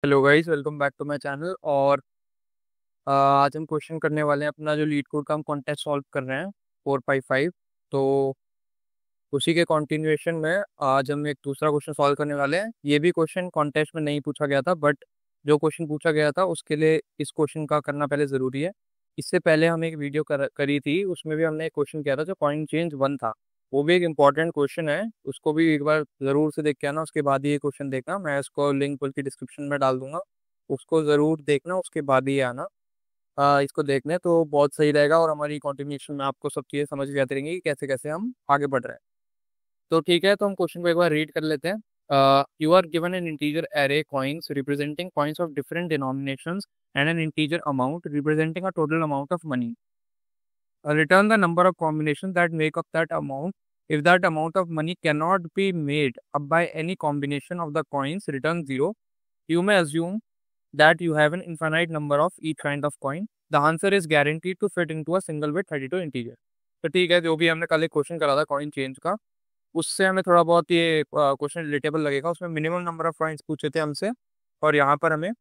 Hello guys, welcome back to my channel. और आज हम क्वेश्चन करने वाले हैं। अपना जो लीड कोड का हम कॉन्टेस्ट सॉल्व कर रहे हैं 4 5 5। तो उसी के कंटिन्यूएशन में आज हम एक दूसरा क्वेश्चन सॉल्व करने वाले हैं। ये भी क्वेश्चन कॉन्टेस्ट में नहीं पूछा गया था, बट जो क्वेश्चन पूछा गया था उसके लिए इस क्वेश्चन का करना पहले ज़रूरी है। इससे पहले हम एक वीडियो करी थी, उसमें भी हमने एक क्वेश्चन किया था जो पॉइंट चेंज वन था। वो भी एक इम्पॉर्टेंट क्वेश्चन है, उसको भी एक बार ज़रूर से देख के आना। उसके बाद ही ये क्वेश्चन देखना, मैं इसको लिंक बल्कि डिस्क्रिप्शन में डाल दूंगा, उसको ज़रूर देखना, उसके बाद ही आना। इसको देखने तो बहुत सही रहेगा और हमारी कंटिन्यूएशन में आपको सब चीज़ें समझ में आती रहेंगी कि कैसे कैसे हम आगे बढ़ रहे हैं। तो ठीक है, तो हम क्वेश्चन को एक बार रीड कर लेते हैं। You are given an integer array coins representing coins of different denominations and an integer amount representing a total amount of money. Return the number of combinations that make up that amount. If that amount of money cannot be made up by any combination of the coins, return 0. You may assume that you have an infinite number of each kind of coin. The answer is guaranteed to fit into a single bit 32 integer. तो ठीक है, जो भी हमने कल एक question करा था कॉइन चेंज का, उससे हमें थोड़ा बहुत ये क्वेश्चन रिलेटेबल लगेगा। उसमें मिनिमम नंबर ऑफ कॉइन्स पूछे थे हमसे, और यहाँ पर हमें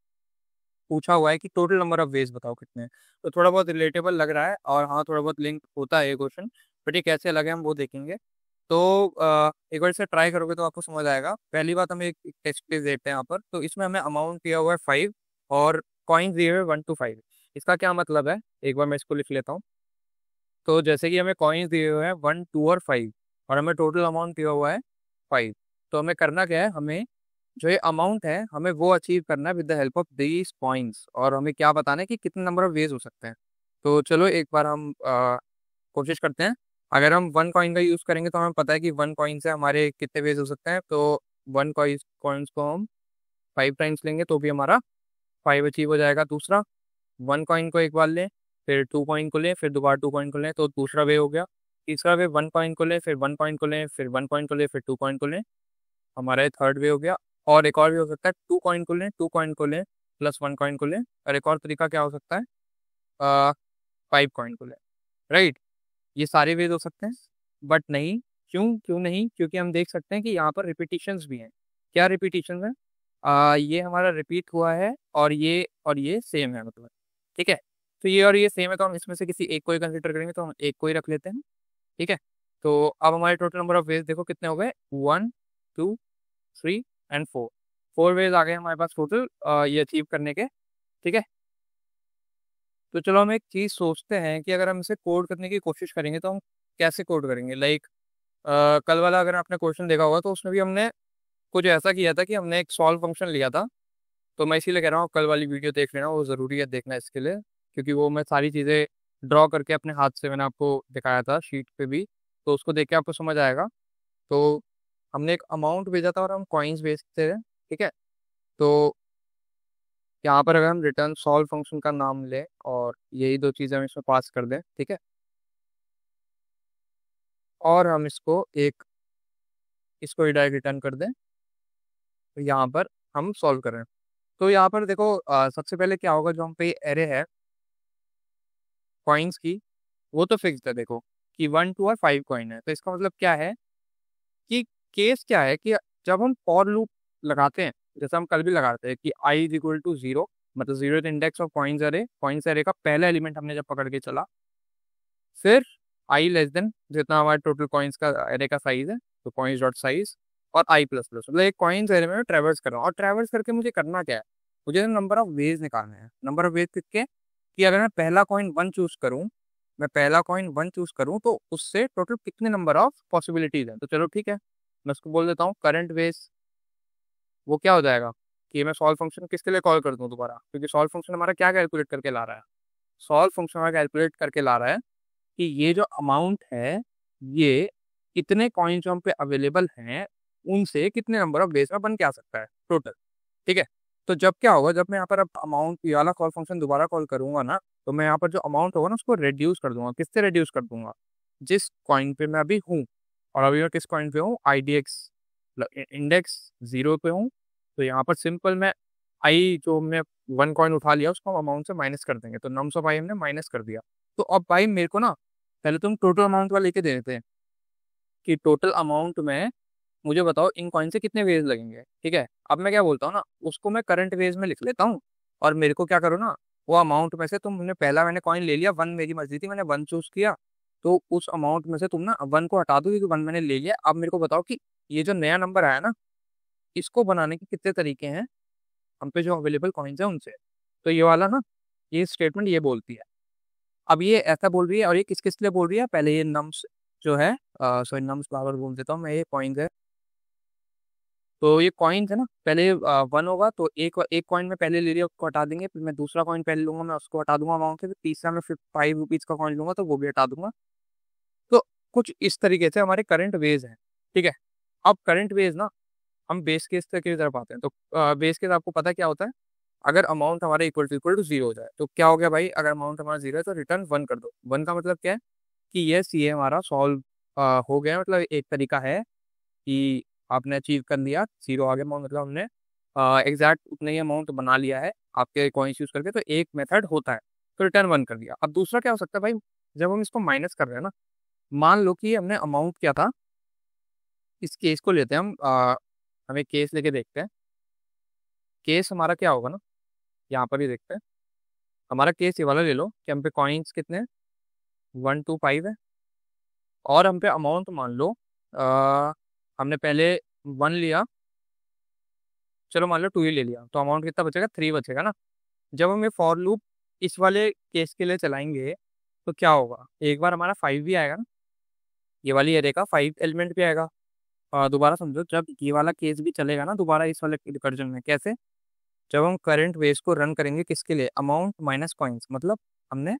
पूछा हुआ है कि टोटल नंबर ऑफ वेज बताओ कितने हैं। तो थोड़ा बहुत रिलेटेबल लग रहा है, और हाँ थोड़ा बहुत लिंक होता है ये क्वेश्चन, बट ये कैसे लगे हम वो देखेंगे। तो एक बार इसे ट्राई करोगे तो आपको समझ आएगा। पहली बात, हम एक टेस्ट केस देखते हैं यहाँ पर। तो इसमें हमें अमाउंट दिया हुआ है 5 और कॉइन्स दिए हुए 1 to 5। इसका क्या मतलब है, एक बार मैं इसको लिख लेता हूँ। तो जैसे कि हमें कॉइन्स दिए हुए हैं 1 2 और 5, और हमें टोटल अमाउंट दिया हुआ है 5। तो हमें करना क्या है, हमें जो ये अमाउंट है हमें वो अचीव करना है with the help of these points. और हमें क्या बताना है कि कितने नंबर ऑफ वेज हो सकते हैं। तो चलो एक बार हम कोशिश करते हैं। अगर हम 1 कॉइन का यूज़ करेंगे तो हमें पता है कि 1 कॉइन से हमारे कितने वेज हो सकते हैं। तो 1 कॉइन्स को हम 5 टाइम्स लेंगे तो भी हमारा 5 अचीव हो जाएगा। दूसरा, 1 कॉइन को एक बार लें, फिर 2 कॉइन को लें, फिर दोबारा 2 कॉइन को लें, तो दूसरा वे हो गया। तीसरा वे, 1 कॉइन को लें, फिर 1 कॉइन को लें, फिर 1 कॉइन को लें, फिर 2 कॉइन को लें, हमारा ये थर्ड वे हो गया। और एक और भी हो सकता है, 2 कॉइन को लें, 2 कॉइन को लें प्लस 1 कॉइन को लें। और एक और तरीका क्या हो सकता है, 5 कॉइन को लें। राइट, ये सारे वेज हो सकते हैं। बट नहीं, क्यों क्यों नहीं, क्योंकि हम देख सकते हैं कि यहाँ पर रिपीटिशंस भी हैं। क्या रिपीटिशन है, ये हमारा रिपीट हुआ है, और ये सेम है, मतलब। ठीक है, तो ये और ये सेम है, तो हम इसमें से किसी एक को ही कंसिडर करेंगे, तो हम एक को ही रख लेते हैं। ठीक है, तो अब हमारे टोटल नंबर ऑफ वेज देखो कितने हो गए, 1 2 3 एंड 4। 4 वेज आ गए हमारे पास टोटल ये अचीव करने के। ठीक है, तो चलो हम एक चीज़ सोचते हैं कि अगर हम इसे कोड करने की कोशिश करेंगे तो हम कैसे कोड करेंगे। लाइक कल वाला अगर आपने क्वेश्चन देखा होगा तो उसमें भी हमने कुछ ऐसा किया था कि हमने एक सॉल्व फंक्शन लिया था। तो मैं इसीलिए कह रहा हूँ कल वाली वीडियो देख लेना, वो ज़रूरी है देखना इसके लिए, क्योंकि वो मैं सारी चीज़ें ड्रॉ करके अपने हाथ से मैंने आपको दिखाया था शीट पे भी। तो उसको देख के आपको समझ आएगा। तो हमने एक अमाउंट भेजा था और हम कॉइन्स भेजते थे। ठीक है, तो यहाँ पर अगर हम रिटर्न सॉल्व फंक्शन का नाम लें और यही दो चीज़ें हम इसमें पास कर दें, ठीक है, और हम इसको डायरेक्ट रिटर्न कर दें, तो यहाँ पर हम सॉल्व कर रहे हैं। तो यहाँ पर देखो, सबसे पहले क्या होगा, जो हम पे एरे है कॉइन्स की, वो तो फिक्स्ड है। देखो कि 1 2 और 5 कॉइन है, तो इसका मतलब क्या है कि केस क्या है कि जब हम फॉर लूप लगाते हैं, जैसे हम कल भी लगाते हैं कि आई इज इक्वल टू 0, मतलब 0th index of coins array का पहला एलिमेंट हमने जब पकड़ के चला, फिर आई लेस देन जितना हमारे टोटल कॉइन्स का एरे का साइज है, तो कॉइन्स डॉट साइज, और आई प्लस प्लस, मतलब एक कॉइन्स एरे में ट्रेवर्स कर रहा हूँ। और ट्रेवर्स करके मुझे करना क्या है, मुझे नंबर ऑफ वेज निकालना है। नंबर ऑफ वेज कितने, कि अगर मैं पहला कॉइन 1 चूज करूँ, तो उससे टोटल कितने नंबर ऑफ पॉसिबिलिटीज हैं। तो चलो ठीक है, मैं उसको बोल देता हूँ करंट वेज। वो क्या हो जाएगा कि मैं सॉल्व फंक्शन किसके लिए कॉल कर दूँ दोबारा, क्योंकि सॉल्व फंक्शन हमारा क्या कैलकुलेट करके ला रहा है, सॉल्व फंक्शन हमारा कैलकुलेट करके ला रहा है कि ये जो अमाउंट है, ये कितने कॉइन जो हम पे अवेलेबल हैं उनसे कितने नंबर ऑफ बेस में बन के आ सकता है टोटल। ठीक है, तो जब क्या होगा, जब मैं यहाँ पर अब अमाउंट ये वाला कॉल फंक्शन दोबारा कॉल करूंगा ना, तो मैं यहाँ पर जो अमाउंट होगा ना उसको रिड्यूस कर दूंगा। किससे रिड्यूस कर दूंगा, जिस कॉइन पे मैं अभी हूँ। और अभी मैं किस कॉइन पे हूँ, IDX इंडेक्स 0 पे हूँ। तो यहाँ पर सिंपल मैं आई जो हमने 1 कॉइन उठा लिया उसको हम अमाउंट से माइनस कर देंगे, तो नम्स ऑफ आई हमने माइनस कर दिया। तो अब भाई मेरे को ना, पहले तुम टोटल अमाउंट वाला लेके दे देते हैं कि टोटल अमाउंट में मुझे बताओ इन कॉइन से कितने वेज लगेंगे। ठीक है, अब मैं क्या बोलता हूँ ना, उसको मैं करंट वेज में लिख लेता हूँ, और मेरे को क्या करो ना, वो अमाउंट में से तुमने पहला मैंने कॉइन ले लिया, वन मेरी मर्जी थी, मैंने वन चूज किया, तो उस अमाउंट में से तुम ना वन को हटा दो क्योंकि वन मैंने ले लिया। अब मेरे को बताओ कि ये जो नया नंबर आया ना, इसको बनाने के कितने तरीके हैं हम पे जो अवेलेबल कॉइन्स है उनसे। तो ये वाला ना, ये स्टेटमेंट ये बोलती है। अब ये ऐसा बोल रही है, और ये किस किस लिए बोल रही है, पहले ये नम्स जो है, सॉरी नम्स बार बार बोल देता हूँ मैं, ये कॉइन्स है। तो ये कॉइन्स है ना, पहले वन होगा तो एक एक कॉइन में पहले ले लिया उसको हटा देंगे, फिर मैं दूसरा कॉइन पहले लूंगा, मैं उसको हटा दूंगा अमाउंट से, फिर तीसरा मैं फिर 5 रुपीज का कॉइन लूंगा तो वो भी हटा दूंगा। तो कुछ इस तरीके से हमारे करंट वेज हैं। ठीक है, अब करंट वेज ना हम बेस केस की तरफ आते हैं। तो बेस केस आपको पता है क्या होता है, अगर अमाउंट हमारा इक्वल टू जीरो हो जाए तो क्या हो गया भाई, अगर अमाउंट हमारा जीरो है तो रिटर्न वन कर दो। वन का मतलब क्या है कि ये हमारा सॉल्व हो गया, मतलब एक तरीका है कि आपने अचीव कर लिया, जीरो आ गया अमाउंट, मतलब हमने एग्जैक्ट उतने ही अमाउंट बना लिया है आपके कॉइन्स यूज करके। तो एक मेथड होता है, तो रिटर्न वन कर दिया। अब दूसरा क्या हो सकता है भाई, जब हम इसको माइनस कर रहे हैं ना, मान लो कि हमने अमाउंट क्या था, इस केस को लेते हैं हम, हमें केस लेके देखते हैं। केस हमारा क्या होगा ना, यहाँ पर ही देखते हैं। हमारा केस ये वाला ले लो कि हम पे कॉइन्स कितने हैं, 1 2 5 है, और हम पे अमाउंट मान लो हमने पहले वन लिया, चलो मान लो टू ही ले लिया, तो अमाउंट कितना बचेगा, थ्री बचेगा ना। जब हम ये फॉर लूप इस वाले केस के लिए चलाएंगे तो क्या होगा, एक बार हमारा फाइव भी आएगा ना, ये वाली एरे का फाइव एलिमेंट भी आएगा। दोबारा समझो, जब ये वाला केस भी चलेगा ना दोबारा इस वाले रिकर्जन में, कैसे, जब हम करंट वेज को रन करेंगे किसके लिए, अमाउंट माइनस कॉइन्स, मतलब हमने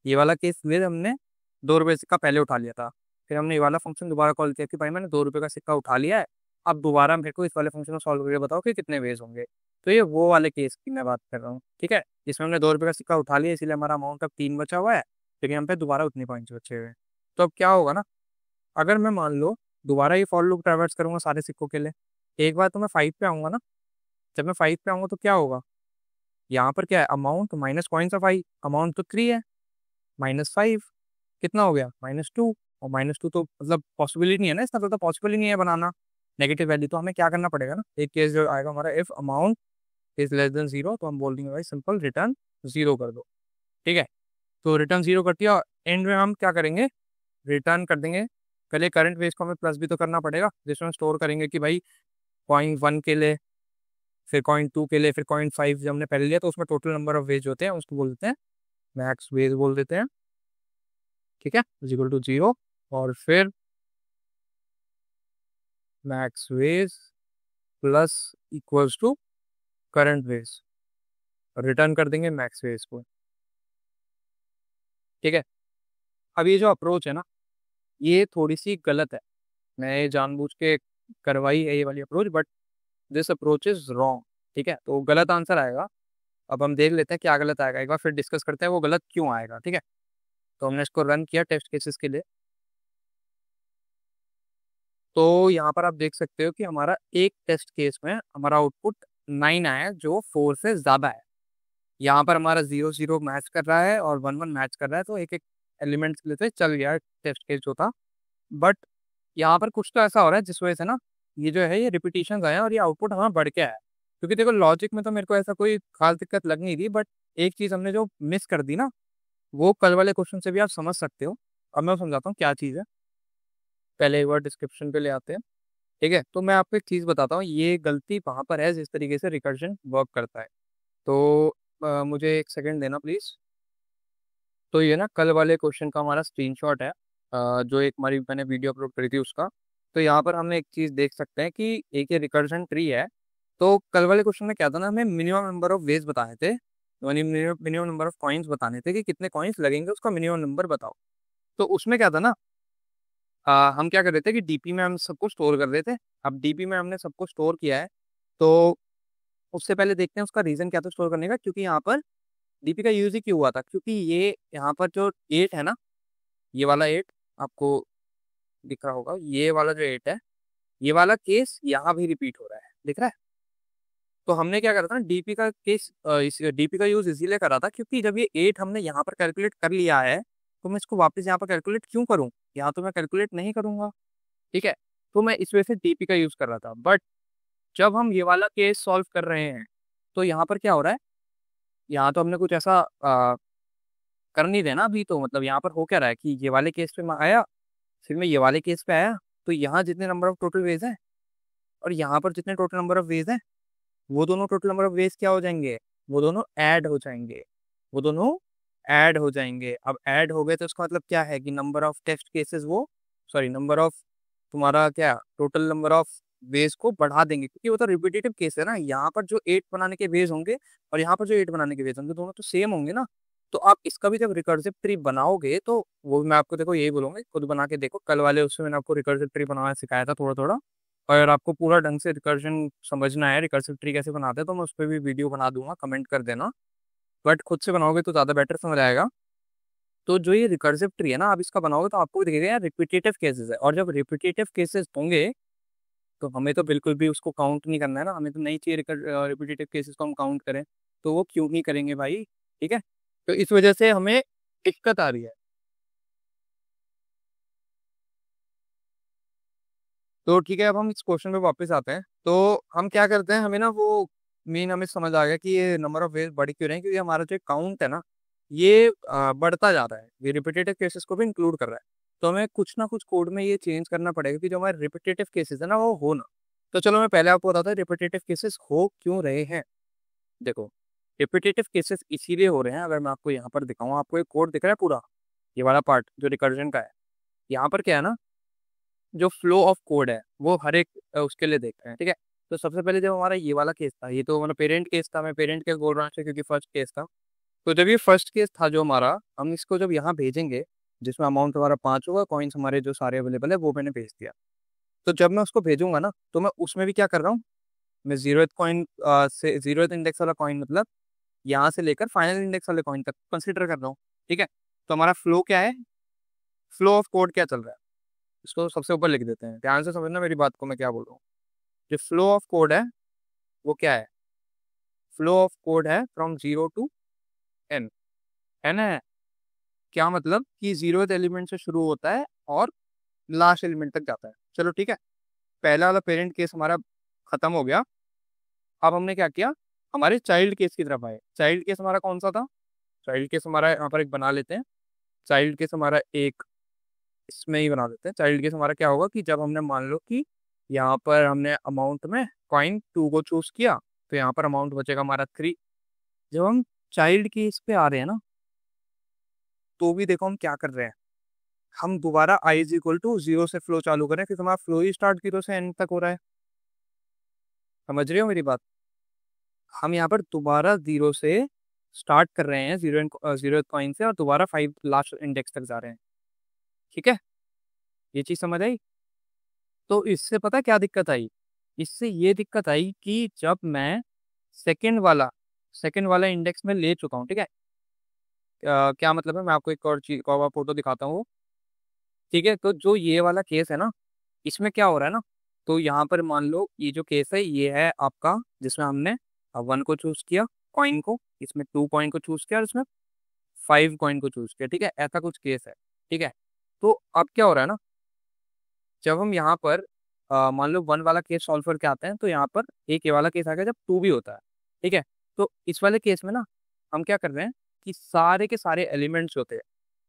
ये वाला केस वेज हमने 2 रुपये सिक्का पहले उठा लिया था, फिर हमने ये वाला फंक्शन दोबारा कॉल किया कि भाई मैंने 2 रुपये का सिक्का उठा लिया है, अब दोबारा मेरे को इस वाले फंक्शन को सॉल्व करके बताओ कि कितने वेज होंगे। तो ये वो वाले केस की मैं बात कर रहा हूँ। ठीक है, जिसमें हमने 2 रुपये का सिक्का उठा लिया, इसलिए हमारा अमाउंट अब तीन बचा हुआ है, लेकिन हम पे दोबारा उतने पॉइंट्स बचे हुए हैं। तो अब क्या होगा ना, अगर मैं मान लो दोबारा ये फॉर लूप ट्रैवर्स करूंगा सारे सिक्कों के लिए, एक बार तो मैं फाइव पे आऊंगा ना, जब मैं फाइव पे आऊंगा तो क्या होगा, यहाँ पर क्या है, amount minus coins of I, amount तो थ्री है, माइनस फाइव कितना हो गया, -2। और -2 तो मतलब पॉसिबल ही नहीं है ना, इसका तो पॉसिबल ही नहीं है बनाना नेगेटिव वैल्यू। तो हमें क्या करना पड़ेगा ना, एक केस जो आएगा हमारा, if amount is less than zero, तो हम बोल देंगे भाई सिंपल रिटर्न जीरो कर दो। ठीक है, तो रिटर्न जीरो कर दिया, एंड में हम क्या करेंगे, रिटर्न कर देंगे। पहले करंट वेज को हमें प्लस भी तो करना पड़ेगा, जिसमें स्टोर करेंगे कि भाई कॉइन वन के लिए, फिर कॉइन टू के लिए, फिर कॉइन फाइव जब हमने पहले लिया, तो उसमें टोटल नंबर ऑफ वेज होते हैं, उसको बोल देते हैं मैक्स वेज बोल देते हैं। ठीक है, इक्वल टू जीरो, और फिर max ways plus equals to current ways, return कर देंगे मैक्स वेज को। ठीक है, अब ये जो अप्रोच है ना, ये थोड़ी सी गलत है, मैं ये जानबूझ के करवाई है ये वाली approach, but this approach is wrong. ठीक है, तो गलत आंसर आएगा। अब हम देख लेते हैं क्या गलत आएगा, एक बार फिर डिस्कस करते हैं वो गलत क्यों आएगा। ठीक है, तो हमने इसको रन किया टेस्ट केसेस के लिए, तो यहाँ पर आप देख सकते हो कि हमारा एक टेस्ट केस में हमारा आउटपुट 9 आया है, जो 4 से ज़्यादा है। यहाँ पर हमारा 0 0 मैच कर रहा है और 1 1 मैच कर रहा है, तो एक एक एलिमेंट्स के लिए तो चल गया टेस्ट केस जो था। बट यहाँ पर कुछ तो ऐसा हो रहा है जिस वजह से ना ये जो है ये रिपीटिशन आए हैं और ये आउटपुट हमारा बढ़ के आया है। क्योंकि देखो लॉजिक में तो मेरे को ऐसा कोई खास दिक्कत लग नहीं रही, बट एक चीज़ हमने जो मिस कर दी ना, वो कल वाले क्वेश्चन से भी आप समझ सकते हो। अब मैं समझाता हूँ क्या चीज़ है, पहले एक बार डिस्क्रिप्शन पे ले आते हैं। ठीक है, तो मैं आपको एक चीज़ बताता हूँ, ये गलती वहाँ पर है जिस तरीके से रिकर्जन वर्क करता है। तो मुझे एक सेकंड देना प्लीज़। तो ये ना कल वाले क्वेश्चन का हमारा स्क्रीनशॉट है, जो एक हमारी मैंने वीडियो अपलोड करी थी उसका। तो यहाँ पर हम एक चीज़ देख सकते हैं कि एक ये रिकर्जन ट्री है। तो कल वाले क्वेश्चन में क्या था ना, हमें मिनिमम नंबर ऑफ वेज बताए थे, मिनिमम नंबर ऑफ कॉइन्स बताने थे कि कितने कॉइन्स लगेंगे, उसका मिनिमम नंबर बताओ। तो उसमें क्या था ना, हम क्या कर रहे थे कि डीपी में हम सबको स्टोर कर रहे थे। अब डीपी में हमने सबको स्टोर किया है, तो उससे पहले देखते हैं उसका रीज़न क्या था स्टोर करने का। क्योंकि यहाँ पर डीपी का यूज ही क्यों हुआ था, क्योंकि ये यहाँ पर जो एट है ना, ये वाला एट आपको दिख रहा होगा, ये वाला जो एट है, ये वाला केस यहाँ भी रिपीट हो रहा है, दिख रहा है। तो हमने क्या करा था ना, डीपी का केस, इस डीपी का यूज इसीलिए करा था क्योंकि जब ये एट हमने यहाँ पर कैलकुलेट कर लिया है, तो मैं इसको वापस यहाँ पर कैलकुलेट क्यों करूँ, यहाँ तो मैं कैलकुलेट नहीं करूंगा। ठीक है, तो मैं इस वजह से डीपी का यूज कर रहा था। बट जब हम ये वाला केस सॉल्व कर रहे हैं तो यहाँ पर क्या हो रहा है, यहाँ तो हमने कुछ ऐसा कर नहीं देना अभी। तो मतलब यहाँ पर हो क्या रहा है कि ये वाले केस पे मैं आया, फिर मैं ये वाले केस पे आया, तो यहाँ जितने नंबर ऑफ टोटल वेज है और यहाँ पर जितने टोटल नंबर ऑफ वेज है, वो दोनों टोटल नंबर ऑफ वेज क्या हो जाएंगे, वो दोनों ऐड हो जाएंगे। वो दोनों ऐड हो जाएंगे। अब ऐड हो गए तो इसका मतलब क्या है कि नंबर ऑफ टेस्ट केसेस वो, सॉरी नंबर ऑफ तुम्हारा क्या टोटल नंबर ऑफ वेज को बढ़ा देंगे, क्योंकि वो तो रिपीटेटिव केस है ना। यहाँ पर जो 8 बनाने के वेज होंगे और यहाँ पर जो 8 बनाने के वेज होंगे, दोनों तो सेम होंगे ना। तो आप इसका भी जब रिकर्सिव ट्री बनाओगे तो वो भी मैं आपको देखो यही बोलूंगा, खुद बना के देखो। कल वाले उसमें मैंने आपको रिकर्सिव ट्री बनाना सिखाया था थोड़ा थोड़ा। और अगर आपको पूरा ढंग से रिकर्जन समझना है, रिकर्सिव ट्री कैसे बनाते हैं, तो मैं उस पर भी वीडियो बना दूंगा, कमेंट कर देना। बट खुद से बनाओगे तो ज़्यादा बेटर समझ आएगा। तो जो ये रिकर्सिव ट्री है ना, आप इसका बनाओगे तो आपको दिखेगा यार रिपीटेटिव केसेस है। और जब रिपीटेटिव केसेस होंगे तो हमें तो बिल्कुल भी उसको काउंट नहीं करना है ना। हमें तो नहीं चाहिए रिपीटेटिव केसेस को हम काउंट करें, तो वो क्यों ही करेंगे भाई। ठीक है, तो इस वजह से हमें दिक्कत आ रही है। तो ठीक है, अब हम इस क्वेश्चन पे वापस आते हैं। तो हम क्या करते हैं, हमें ना वो मेन हमें समझ आ गया कि ये नंबर ऑफ वेज बढ़ क्यों रहे हैं, क्योंकि हमारा जो काउंट है ना, ये बढ़ता जा रहा है। ये रिपीटेटिव केसेस को भी इंक्लूड कर रहा है। तो हमें कुछ ना कुछ कोड में ये चेंज करना पड़ेगा कि जो हमारे रिपीटेटिव केसेस है ना, वो हो ना। तो चलो मैं पहले आपको बताता हूँ रिपीटेटिव केसेस हो क्यों रहे हैं। देखो, रिपीटेटिव केसेस इसीलिए हो रहे हैं, अगर मैं आपको यहाँ पर दिखाऊँ, आपको एक कोड दिख रहा है पूरा, ये वाला पार्ट जो रिकर्जन का है। यहाँ पर क्या है ना, जो फ्लो ऑफ कोड है वो हर एक उसके लिए देखते हैं। ठीक है, तो सबसे पहले जब हमारा ये वाला केस था, ये तो मतलब पेरेंट केस था, मैं पेरेंट केस बोल रहा हूँ क्योंकि फर्स्ट केस था। तो जब ये फर्स्ट केस था जो हमारा, हम इसको जब यहाँ भेजेंगे, जिसमें अमाउंट हमारा 5 होगा, कॉइन्स हमारे जो सारे अवेलेबल है वो मैंने भेज दिया। तो जब मैं उसको भेजूंगा ना, तो मैं उसमें भी क्या कर रहा हूँ, मैं जीरोथ कॉइन से जीरोथ इंडेक्स वाला कॉइन मतलब यहाँ से लेकर फाइनल इंडेक्स वाले कॉइन तक कंसिडर कर रहा हूँ। ठीक है, तो हमारा फ्लो क्या है, फ्लो ऑफ कोड क्या चल रहा है, इसको सबसे ऊपर लिख देते हैं। ध्यान से समझना मेरी बात को, मैं क्या बोल रहा हूँ। जो फ्लो ऑफ कोड है वो क्या है, फ्लो ऑफ कोड है फ्रॉम 0 to n। एन है क्या मतलब कि जीरो एलिमेंट से शुरू होता है और लास्ट एलिमेंट तक जाता है। चलो ठीक है, पहला वाला पेरेंट केस हमारा खत्म हो गया। अब हमने क्या किया, हमारे चाइल्ड केस की तरफ आए। चाइल्ड केस हमारा कौन सा था, चाइल्ड केस हमारा यहाँ पर एक बना लेते हैं। चाइल्ड केस हमारा एक इसमें ही बना देते हैं। चाइल्ड केस हमारा क्या होगा कि जब हमने मान लो कि यहाँ पर हमने अमाउंट में कॉइन 2 को चूज किया, तो यहाँ पर अमाउंट बचेगा हमारा 3। जब हम चाइल्ड केस पे आ रहे हैं ना, तो भी देखो हम क्या कर रहे हैं, हम दोबारा i इज इक्वल टू 0 से फ्लो चालू करें, क्योंकि हमारा फ्लो ही स्टार्ट 0 से एंड तक हो रहा है। समझ रहे हो मेरी बात, हम यहाँ पर दोबारा 0 से स्टार्ट कर रहे हैं, जीरो कॉइन से, और दोबारा 5 लास्ट इंडेक्स तक जा रहे हैं। ठीक है, ये चीज समझ आई। तो इससे पता क्या दिक्कत आई, इससे ये दिक्कत आई कि जब मैं सेकंड वाला सेकंड वाला इंडेक्स में ले चुका हूँ। ठीक है, क्या मतलब है, मैं आपको एक और चीज का फोटो दिखाता हूँ। ठीक है, तो जो ये वाला केस है ना, इसमें क्या हो रहा है ना, तो यहाँ पर मान लो ये जो केस है ये है आपका, जिसमें हमने 1 को चूज किया कॉइन को, इसमें 2 कॉइन को चूज किया और इसमें 5 कॉइन को चूज किया। ठीक है, ऐसा कुछ केस है। ठीक है, तो अब क्या हो रहा है ना, जब हम यहाँ पर मान लो 1 वाला केस सॉल्व करके आते हैं, तो यहाँ पर एक ये वाला केस आ गया जब 2 भी होता है। ठीक है, तो इस वाले केस में ना हम क्या कर रहे हैं कि सारे के सारे एलिमेंट्स होते हैं,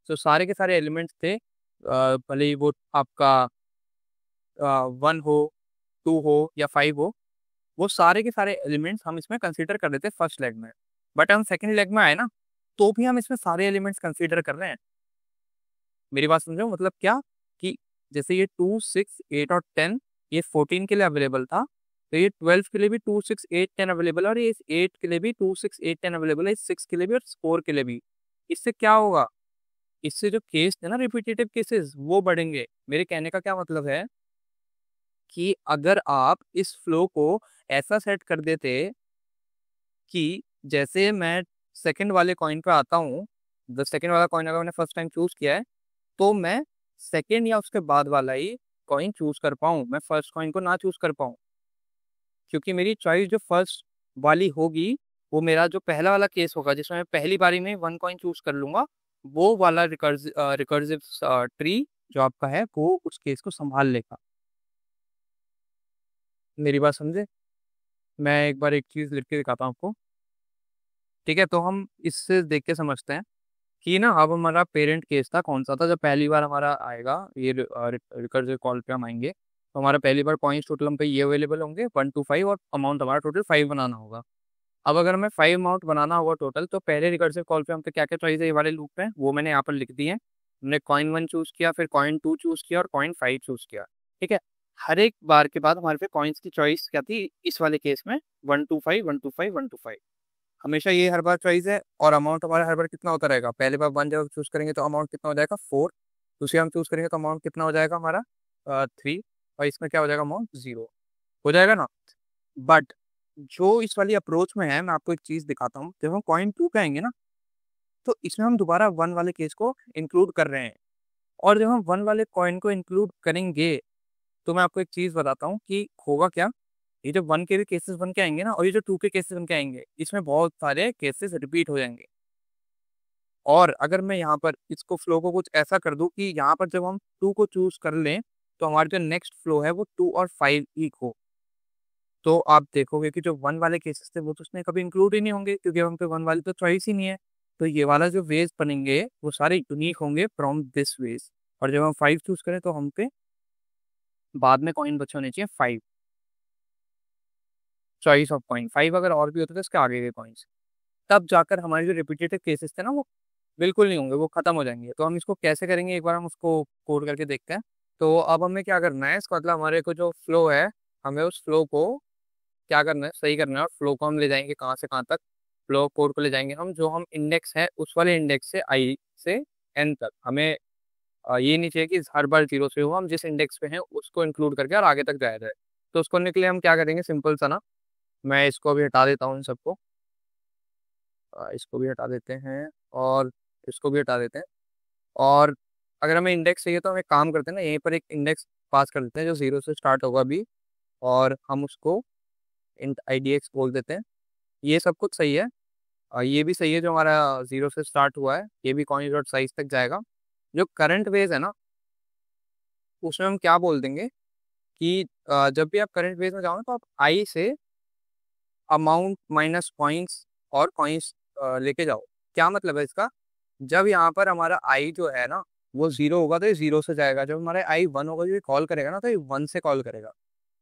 तो सारे के सारे एलिमेंट्स थे, भले ही वो आपका 1 हो, 2 हो या 5 हो, वो सारे के सारे एलिमेंट्स हम इसमें कंसीडर कर लेते हैं फर्स्ट लेग में। बट हम सेकंड लेग में आए ना, तो भी हम इसमें सारे एलिमेंट्स कंसीडर कर रहे हैं। मेरी बात समझो, मतलब क्या कि जैसे ये 2, 6, 8 और 10 ये 14 के लिए अवेलेबल था, तो ये 12 के लिए भी 2, 6, 8, 10 अवेलेबल है, और ये 8 के लिए भी 2, 6, 8, 10 अवेलेबल है, 6 के लिए भी और 4 के लिए भी। इससे क्या होगा, इससे जो केस है ना रिपीटेटिव केसेस वो बढ़ेंगे। मेरे कहने का क्या मतलब है कि अगर आप इस फ्लो को ऐसा सेट कर देते कि जैसे मैं सेकंड वाले कॉइन पे आता हूँ, द सेकंड वाला कॉइन अगर मैंने फर्स्ट टाइम चूज किया है, तो मैं सेकंड या उसके बाद वाला ही कॉइन चूज कर पाऊँ, मैं फर्स्ट कॉइन को ना चूज कर पाऊँ। क्योंकि मेरी चॉइस जो फर्स्ट वाली होगी, वो मेरा जो पहला वाला केस होगा जिसमें मैं पहली बारी में 1 कॉइन चूज कर लूंगा, वो वाला रिकर्सिव ट्री जो आपका है वो उस केस को संभाल लेगा। मेरी बात समझे? मैं एक बार एक चीज़ लिख के दिखाता हूँ आपको। ठीक है, तो हम इससे देख के समझते हैं कि ना अब हमारा पेरेंट केस था कौन सा था, जब पहली बार हमारा आएगा ये रिकर्सिव कॉल पे हम आएंगे, तो हमारा पहली बार पॉइंट्स टोटल हम पे ये अवेलेबल होंगे 1 to 5, और अमाउंट हमारा टोटल 5 बनाना होगा। अब अगर हमें 5 अमाउंट बनाना होगा टोटल, तो पहले रिकर्सिव कॉल पे हम पे क्या क्या चॉइस है ये वाले लूप पे, वो मैंने यहाँ पर लिख दी है। हमने कॉइन 1 चूज किया, फिर कॉइन 2 चूज किया, और कॉइन 5 चूज किया। ठीक है, हर एक बार के बाद हमारे पे कॉइन्स की चॉइस क्या थी इस वाले केस में? 1 to 5, 1 to 5, 1 to 5, हमेशा ये हर बार चॉइस है। और अमाउंट हमारा हर बार कितना होता रहेगा? पहले बार 1 जब चूज करेंगे तो अमाउंट कितना हो जाएगा? 4। दूसरी हम चूज करेंगे तो अमाउंट कितना हो जाएगा हमारा? 3। और इसमें क्या हो जाएगा? अमाउंट 0 हो जाएगा ना। बट जो इस वाली अप्रोच में है, मैं आपको एक चीज दिखाता हूँ। जब हम कॉइन 2 पे आएंगे ना, तो इसमें हम दोबारा 1 वाले केस को इंक्लूड कर रहे हैं। और जब हम 1 वाले कॉइन को इंक्लूड करेंगे, तो मैं आपको एक चीज बताता हूँ कि होगा क्या। ये जो 1 के भी केसेस बन के आएंगे ना, और ये जो 2 के केसेस बन के आएंगे, इसमें बहुत सारे केसेस रिपीट हो जाएंगे। और अगर मैं यहाँ पर इसको फ्लो को कुछ ऐसा कर दूं कि यहाँ पर जब हम 2 को चूज कर लें, तो हमारा जो नेक्स्ट फ्लो है वो 2 और 5 ही हो, तो आप देखोगे कि जो 1 वाले केसेस थे वो तो उसमें कभी इंक्लूड ही नहीं होंगे, क्योंकि हम पे 1 वाली तो चॉइस ही नहीं है। तो ये वाला जो वेज बनेंगे वो सारे यूनिक होंगे फ्रॉम दिस वेज। और जब हम 5 चूज करें, तो हम पे बाद में कॉइन बचे होने चाहिए 5, चॉइस ऑफ कॉइन 5। अगर और भी होते तो इसके आगे के कॉइन्स, तब जाकर हमारे जो रिपीटेटिव केसेस थे ना, वो बिल्कुल नहीं होंगे, वो खत्म हो जाएंगे। तो हम इसको कैसे करेंगे, एक बार हम उसको कोड करके देखते हैं। तो अब हमें क्या करना है, इसका मतलब हमारे को जो फ्लो है, हमें उस फ्लो को क्या करना है, सही करना है। और फ्लो को हम ले जाएंगे कहाँ से कहाँ तक? फ्लो कोड को ले जाएंगे हम, जो हम इंडेक्स है उस वाले इंडेक्स से आई से एन तक। हमें ये नहीं चाहिए कि हर बार 0 से हो, हम जिस इंडेक्स पे हैं उसको इंक्लूड करके और आगे तक जाया जाए। तो उसको करने के लिए हम क्या करेंगे, सिंपल सा ना, मैं इसको भी हटा देता हूँ इन सबको। इसको भी हटा देते हैं, और इसको भी हटा देते हैं। और अगर हमें इंडेक्स चाहिए, तो हम एक काम करते हैं ना, यहीं पर एक इंडेक्स पास कर देते हैं जो 0 से स्टार्ट होगा अभी, और हम उसको इंट IDX बोल देते हैं। ये सब कुछ सही है। ये भी सही है, जो हमारा 0 से स्टार्ट हुआ है ये भी कॉइन डॉट साइज तक जाएगा। जो करंट वेज है ना, उसमें हम क्या बोल देंगे कि जब भी आप करंट वेज में जाओ ना, तो आप आई से अमाउंट माइनस कॉइन्स और कॉइन्स लेके जाओ। क्या मतलब है इसका? जब यहाँ पर हमारा आई जो है ना वो 0 होगा, तो ये 0 से जाएगा। जब हमारा आई 1 होगा, जो ये कॉल करेगा ना, तो ये 1 से कॉल करेगा।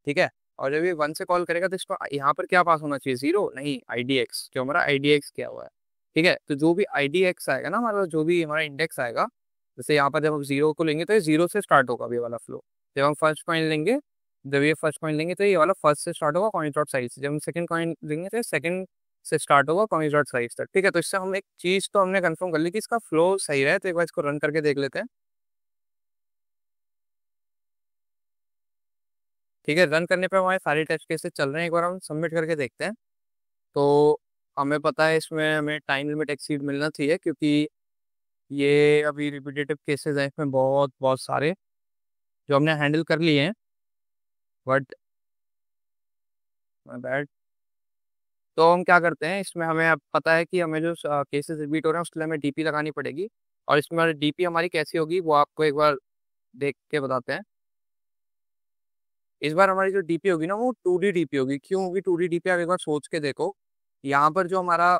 ठीक है, और जब ये 1 से कॉल करेगा, तो इसको यहाँ पर क्या पास होना चाहिए? 0 नहीं, IDX, जो हमारा IDX किया हुआ है। ठीक है, तो जो भी IDX आएगा ना हमारा, जो भी हमारा इंडेक्स आएगा, जैसे यहाँ पर जब हम 0 को लेंगे, तो ये 0 से स्टार्ट होगा ये वाला फ्लो। जब हम फर्स्ट कॉइन लेंगे, जब ये फर्स्ट कॉइन लेंगे, तो ये वाला फर्स्ट से स्टार्ट होगा कॉइन डॉट साइज से। जब हम सेकंड कॉइन लेंगे, तो सेकंड से स्टार्ट होगा कॉइन डॉट साइज तक। ठीक है, तो इससे हम एक चीज तो हमने कंफर्म कर ली कि इसका फ्लो सही है। तो एक बार इसको रन करके देख लेते हैं। ठीक है, रन करने पे हमारे सारे टेस्ट केसेस चल रहे हैं। एक बार हम सबमिट करके देखते हैं। तो हमें पता है इसमें हमें टाइम लिमिट एक्सीड मिलना चाहिए, क्योंकि ये अभी रिपीटेटिव केसेस हैं इसमें बहुत बहुत सारे, जो हमने हैंडल कर लिए हैं। बट बैड, तो हम क्या करते हैं इसमें, हमें अब पता है कि हमें जो केसेस रिपीट हो रहे हैं उसके लिए हमें DP लगानी पड़ेगी। और इसमें हमारी DP हमारी कैसी होगी वो आपको एक बार देख के बताते हैं। इस बार हमारी जो DP होगी ना, वो 2D DP होगी। क्यों होगी 2D DP? आप एक बार सोच के देखो। यहाँ पर जो हमारा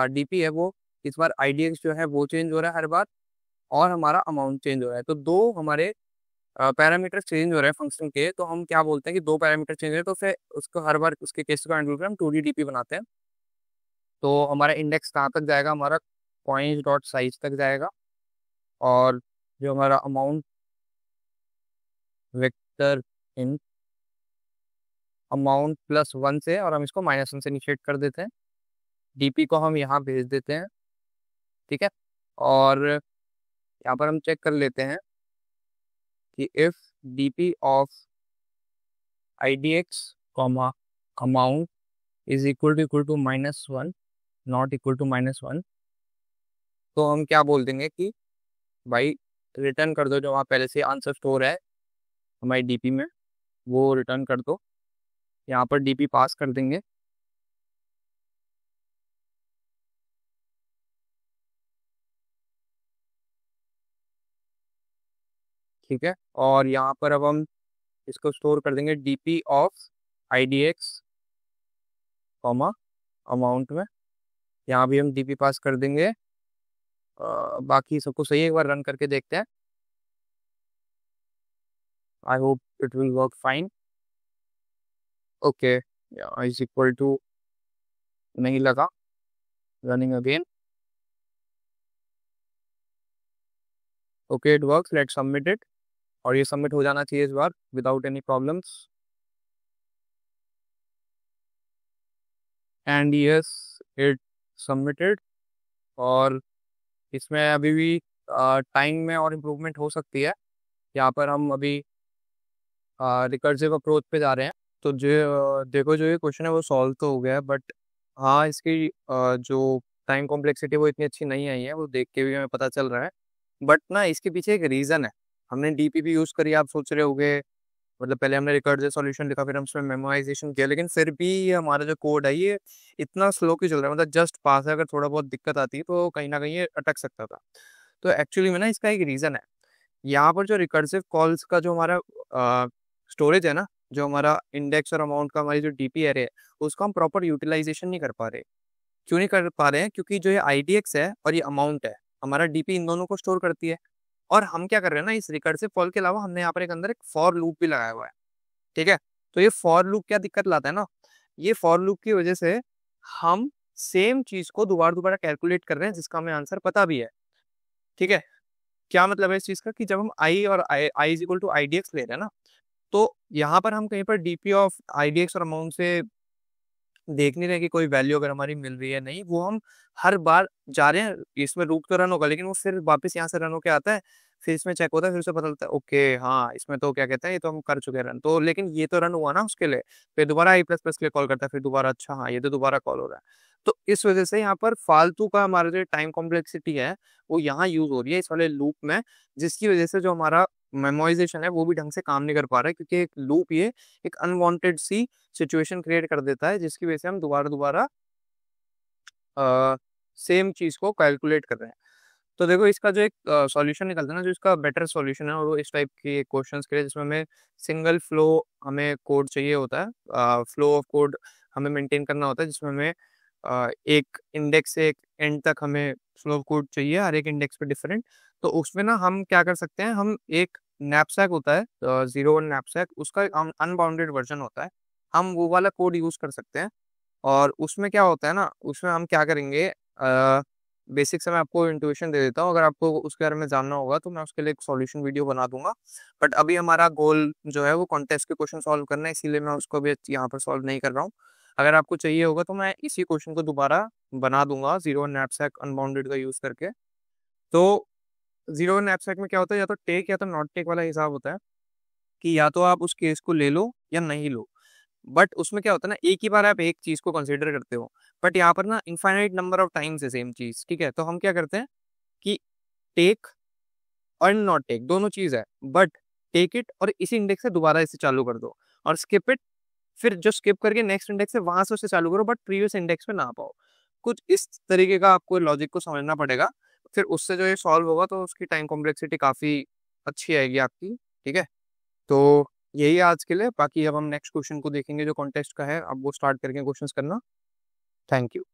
DP है, वो इस बार IDX जो है वो चेंज हो रहा है हर बार, और हमारा अमाउंट चेंज हो रहा है। तो दो हमारे पैरामीटर चेंज हो रहे हैं फंक्शन के। तो हम क्या बोलते हैं कि दो पैरामीटर चेंज हो रहे हैं, तो फिर उसको हर बार उसके केस को हैंडल कर हम 2D DP बनाते हैं। तो हमारा इंडेक्स कहाँ तक जाएगा? हमारा कॉइन्स डॉट साइज तक जाएगा। और जो हमारा अमाउंट वेक्टर इन अमाउंट +1 से, और हम इसको -1 से इनिशिएट कर देते हैं। DP को हम यहाँ भेज देते हैं। ठीक है, और यहाँ पर हम चेक कर लेते हैं कि if DP of IDX comma amount is equal to -1, not equal to -1, तो हम क्या बोल देंगे कि भाई रिटर्न कर दो, जो वहाँ पहले से आंसर स्टोर है हमारी DP में, वो रिटर्न कर दो। यहाँ पर DP पास कर देंगे। ठीक है, और यहाँ पर अब हम इसको स्टोर कर देंगे DP of IDX comma amount में, यहाँ भी हम DP पास कर देंगे। बाकी सबको सही है, एक बार रन करके देखते हैं। I hope it will work fine. Okay, is equal to, नहीं लगा, running again. Okay, it works, let's submit it. और ये सबमिट हो जाना चाहिए इस बार without any problems. And yes, it submitted. और इसमें अभी भी टाइम में और इम्प्रूवमेंट हो सकती है। यहाँ पर हम अभी रिकर्सिव अप्रोच पे जा रहे हैं। तो जो देखो, जो ये क्वेश्चन है वो सॉल्व तो हो गया है, बट हाँ, इसकी जो टाइम कॉम्प्लेक्सिटी वो इतनी अच्छी नहीं आई है, वो देख के भी हमें पता चल रहा है। बट ना, इसके पीछे एक रीज़न है। हमने DP यूज़ करी, आप सोच रहे होगे, मतलब पहले हमने रिकर्सिव सॉल्यूशन लिखा, फिर हम उसमें मेमोराइजेशन किया, लेकिन फिर भी ये हमारा जो कोड है ये इतना स्लो क्यों चल रहा है? मतलब जस्ट पास है, अगर थोड़ा बहुत दिक्कत आती है तो कहीं ना कहीं ये अटक सकता था। तो एक्चुअली में ना, इसका एक रीज़न है। यहाँ पर जो रिकर्सिव कॉल्स का जो हमारा स्टोरेज है ना, जो हमारा इंडेक्स और अमाउंट का हमारी जो DP एरे है, उसका हम प्रॉपर यूटिलाइजेशन नहीं कर पा रहे। क्यों नहीं कर पा रहे हैं? क्योंकि जो ये IDX है और ये अमाउंट है, हमारा DP इन दोनों को स्टोर करती है। और हम क्या कर रहे हैं ना, इस रिकर्सिव कॉल के अलावा हमने यहाँ पर एक अंदर एक फॉर लूप भी लगाया हुआ है। ठीक है, तो ये फॉर लूप क्या दिक्कत लाता है ना, ये फॉर लूप की वजह से हम सेम चीज को दोबारा दोबारा कैलकुलेट कर रहे हैं, जिसका हमें आंसर पता भी है। ठीक है, क्या मतलब है इस चीज का, कि जब हम आई और I is equal to IDX ले रहे हैं ना, तो यहाँ पर हम कहीं पर DP ऑफ IDX और अमाउंट से देख नहीं रहे कि कोई वैल्यू अगर हमारी मिल रही है नहीं, वो हम हर बार जा रहे हैं, इसमें लूप तो रन होगा, लेकिन वो फिर वापस यहाँ से रन होके आता है, फिर इसमें चेक होता है, फिर उसे पता चलता है ओके हाँ, इसमें तो क्या कहते हैं, ये तो हम कर चुके हैं रन, तो लेकिन ये तो रन हुआ ना उसके लिए, फिर दोबारा I++ के लिए कॉल करता है, फिर दोबारा अच्छा हाँ, ये तो दोबारा कॉल हो रहा है। तो इस वजह से यहाँ पर फालतू का हमारा जो टाइम कॉम्प्लेक्सिटी है वो यहाँ यूज हो रही है इस वाले लूप में, जिसकी वजह से जो हमारा मेमोराइजेशन है वो भी ढंग से काम नहीं कर पा रहा है, क्योंकि एक लूप ये एक अनवांटेड सी सिचुएशन क्रिएट कर देता है, जिसकी वजह से हम दोबारा दोबारा सेम चीज को कैलकुलेट कर रहे हैं। तो देखो, इसका जो एक सॉल्यूशन निकलता है ना, जो इसका बेटर सॉल्यूशन है, और वो इस टाइप के क्वेश्चंस के लिए जिसमें हमें सिंगल फ्लो हमें कोड चाहिए होता है, फ्लो ऑफ कोड हमें मेंटेन करना होता है, जिसमें हमें एक इंडेक्स से एक एंड तक हमें फ्लो ऑफ कोड चाहिए, हर एक इंडेक्स पे डिफरेंट। तो उसमें ना हम क्या कर सकते हैं, हम एक नैपसैक होता है 01 नैपसैक, उसका अनबाउंडेड वर्जन होता है, हम वो वाला कोड यूज कर सकते हैं। और उसमें क्या होता है ना, उसमें हम क्या करेंगे, बेसिक से मैं आपको इंट्यूशन दे देता हूँ, अगर आपको उसके बारे में जानना होगा तो मैं उसके लिए एक सॉल्यूशन वीडियो बना दूंगा। बट अभी हमारा गोल जो है वो कॉन्टेस्ट के क्वेश्चन सॉल्व करना है, इसीलिए मैं उसको भी यहाँ पर सॉल्व नहीं कर रहा हूँ। अगर आपको चाहिए होगा तो मैं इसी क्वेश्चन को दोबारा बना दूंगा 01 नैपसैक अनबाउंडेड का यूज करके। तो 01 नैपसैक में क्या होता है, या तो टेक या तो नॉट टेक वाला हिसाब होता है, कि या तो आप उस केस को ले लो या नहीं लो। बट उसमें क्या होता है ना, एक ही बार आप एक चीज को कंसिडर करते हो, बट यहाँ पर ना इनफाइनाइट नंबर ऑफ टाइम्स है सेम चीज। ठीक है, तो हम क्या करते हैं कि टेक और नॉट टेक दोनों चीज है, बट टेक इट और इसी इंडेक्स से दोबारा इसे चालू कर दो, और स्किप इट, फिर जो स्किप करके नेक्स्ट इंडेक्स है वहां से उसे चालू करो, बट प्रीवियस इंडेक्स पे ना पाओ। कुछ इस तरीके का आपको लॉजिक को समझना पड़ेगा, फिर उससे जो ये सॉल्व होगा तो उसकी टाइम कॉम्प्लेक्सिटी काफी अच्छी आएगी आपकी। ठीक है, तो यही है आज के लिए, बाकी अब हम नेक्स्ट क्वेश्चन को देखेंगे जो कॉन्टेस्ट का है, अब वो स्टार्ट करके क्वेश्चंस करना। Thank you.